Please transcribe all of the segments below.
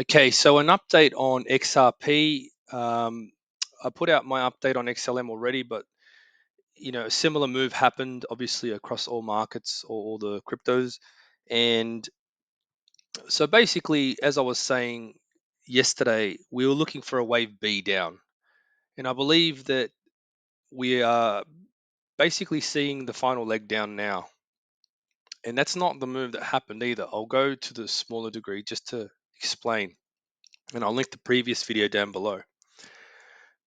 Okay, so an update on XRP. I put out my update on XLM already, but a similar move happened obviously across all markets, all the cryptos. And so basically, as I was saying yesterday, we were looking for a wave B down. And I believe that we are basically seeing the final leg down now. And that's not the move that happened either. I'll go to the smaller degree just to explain. And I'll link the previous video down below.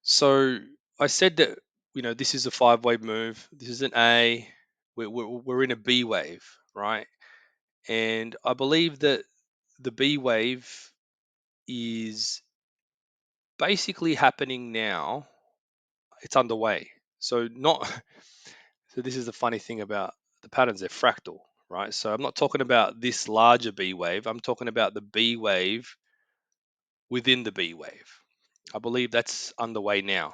So I said that this is a five-wave move. This is an A. We're in a B wave, right? And I believe that the B wave is basically happening now. It's underway. So not. So this is the funny thing about the patterns. They're fractal, right? So I'm not talking about this larger B wave. I'm talking about the B wave within the B wave. I believe that's underway now,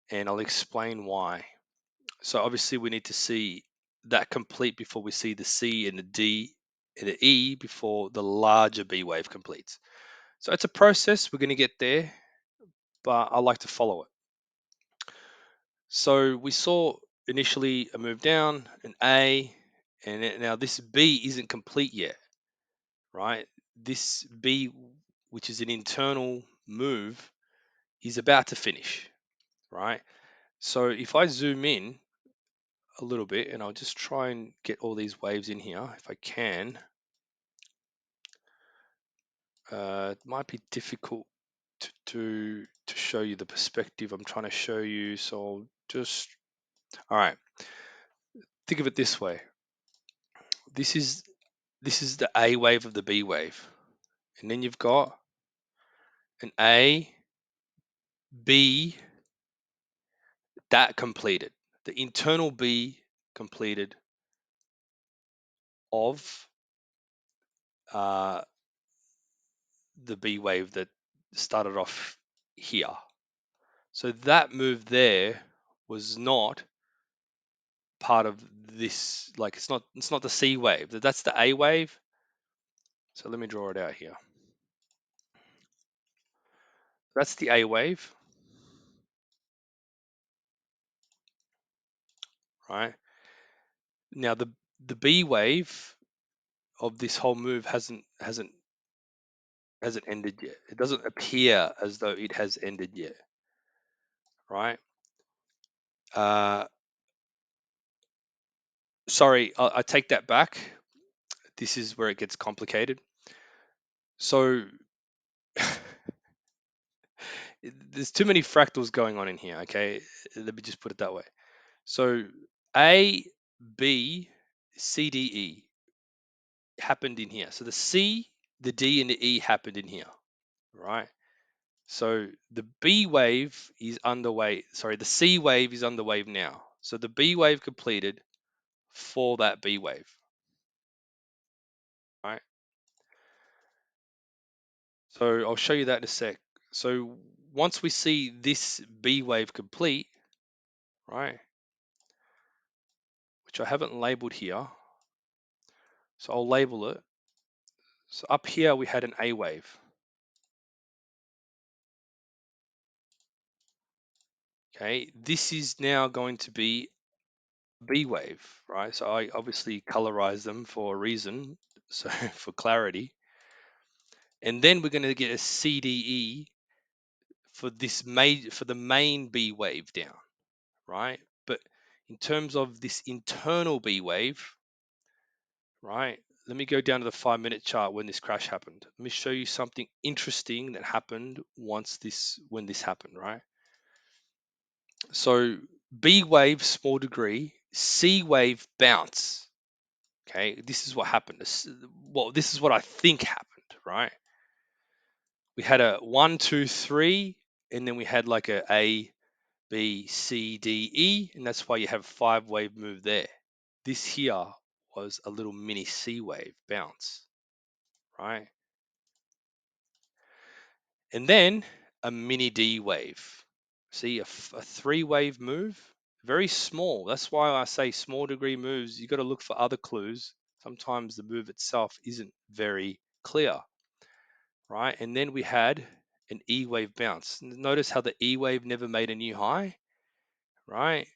and I'll explain why. So obviously we need to see that complete before we see the C and the D and the E before the larger B wave completes. So it's a process. We're going to get there, but I like to follow it. So we saw initially a move down, an A, and now this B isn't complete yet, right? This B, which is an internal move, is about to finish, right? So if I zoom in a little bit, and I'll just try and get all these waves in here if I can. It might be difficult to show you the perspective I'm trying to show you. So I'll just, all right, think of it this way. This is the A wave of the B wave, and then you've got an A, B, that completed, the internal B completed of the B wave that started off here. So that move there was not part of this, like it's not the C wave. That's the A wave. So let me draw it out here. That's the A wave, right? Now the B wave of this whole move hasn't ended yet. It doesn't appear as though it has ended yet, right? Sorry, I take that back. This is where it gets complicated. So there's too many fractals going on in here. Okay, let me just put it that way. So A, B, C, D, E happened in here. So the C, the D, and the E happened in here, right? So the B wave is underway. Sorry, the C wave is underway now. So the B wave completed for that B wave, right? So I'll show you that in a sec. So once we see this B wave complete, right, which I haven't labeled here, so I'll label it. So up here we had an A wave. Okay, this is now going to be B wave, right? So I obviously colorize them for a reason, so for clarity. And then we're going to get a CDE for the main B wave down, right? But in terms of this internal B wave, right? Let me go down to the 5-minute chart when this crash happened. Let me show you something interesting that happened when this happened, right? So B wave, small degree, C wave, bounce. Okay, this is what happened. This is what I think happened, right? We had a 1, 2, 3, and then we had like A, B, C, D, E, and that's why you have 5-wave move there. This here was a little mini C wave bounce, right? And then a mini D wave. See, a 3-wave move, very small. That's why I say small degree moves, you got to look for other clues. Sometimes the move itself isn't very clear, right? And then we had an E wave bounce. Notice how the E wave never made a new high, right?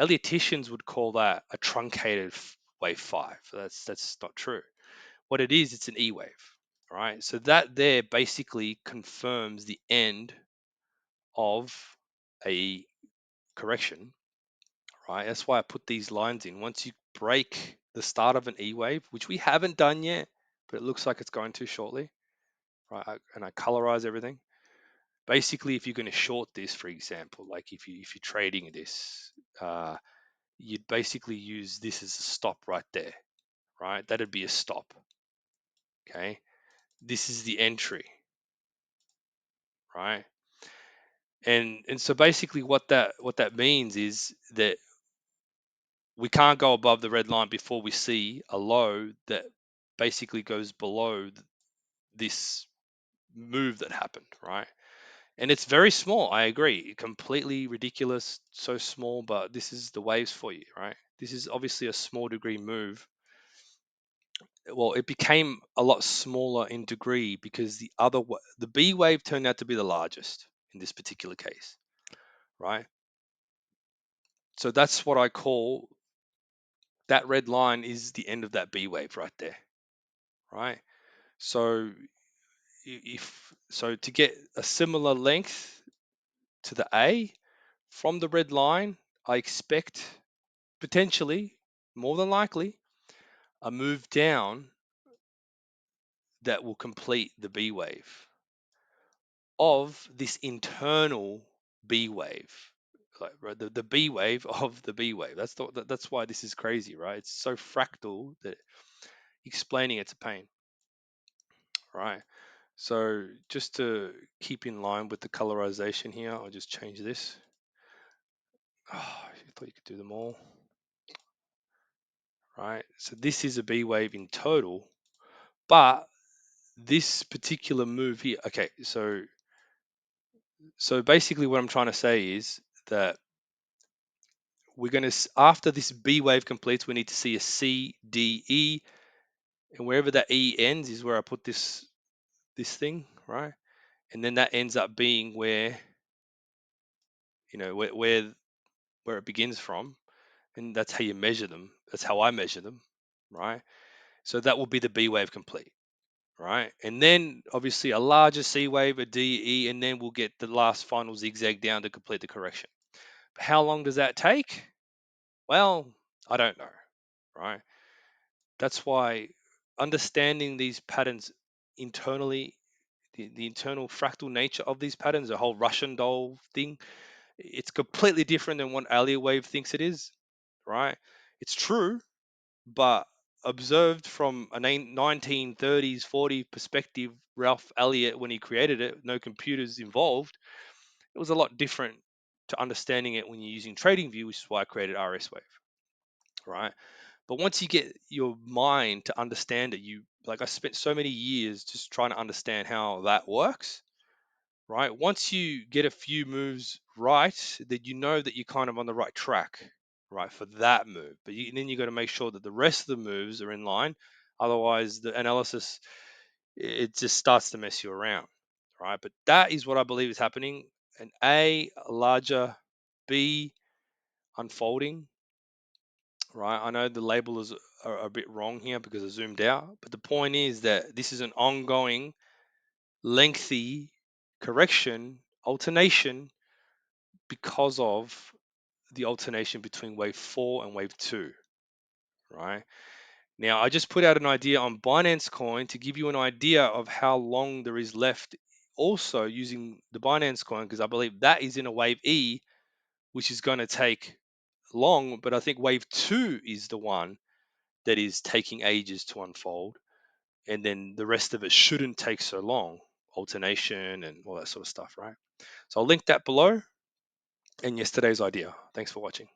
Ellioticians would call that a truncated wave 5. That's not true. What it is, it's an E wave, right? So that there basically confirms the end of a correction, right? That's why I put these lines in. Once you break the start of an E wave, which we haven't done yet, but it looks like it's going to shortly, right? And I colorize everything. Basically, if you're going to short this, for example, like if you're trading this, you'd basically use this as a stop right there, right? That'd be a stop. Okay, this is the entry, right? And so basically, what that means is that we can't go above the red line before we see a low that basically goes below this move that happened, right? And it's very small. I agree. Completely ridiculous, so small, but this is the waves for you, right? This is obviously a small degree move. Well, it became a lot smaller in degree because the B wave turned out to be the largest in this particular case, right? So that's what I call that red line is the end of that B wave right there, right? So if so to get a similar length to the A from the red line, I expect potentially, more than likely, a move down that will complete the B wave of this internal B wave. Like right, the B wave of the B wave. That's why this is crazy, right? It's so fractal that explaining it's a pain, right? So just to keep in line with the colorization here, I'll just change this. Oh, I thought you could do them all, right? So this is a B wave in total, but this particular move here, okay, so basically what I'm trying to say is that we're going to, after this B wave completes, we need to see a C, D, E, and wherever that E ends is where I put this thing, right? And then that ends up being where, where it begins from, and that's how you measure them. That's how I measure them, right? So that will be the B wave complete, right? And then obviously a larger C wave, a D, E, and then we'll get the last final zigzag down to complete the correction. But how long does that take? Well, I don't know, right? That's why understanding these patterns internally, the internal fractal nature of these patterns, the whole Russian doll thing, it's completely different than what Alien Wave thinks it is, right? It's true, but observed from a 1930s, 40 perspective, Ralph Elliott, when he created it, no computers involved, it was a lot different to understanding it when you're using TradingView, which is why I created RS Wave, right? But once you get your mind to understand it, I spent so many years just trying to understand how that works, right? Once you get a few moves right, then you know that you're kind of on the right track, right, for that move. But then you got to make sure that the rest of the moves are in line. Otherwise, the analysis it just starts to mess you around, right? But that is what I believe is happening. An A, a larger B unfolding, right? I know the label is are a bit wrong here because I zoomed out, but the point is that this is an ongoing, lengthy correction, alternation because of the alternation between wave 4 and wave 2, right? Now, I just put out an idea on Binance Coin to give you an idea of how long there is left also using the Binance Coin because I believe that is in a wave E, which is going to take long, but I think wave 2 is the one that is taking ages to unfold. And then the rest of it shouldn't take so long, alternation and all that sort of stuff, right? So I'll link that below and yesterday's idea. Thanks for watching.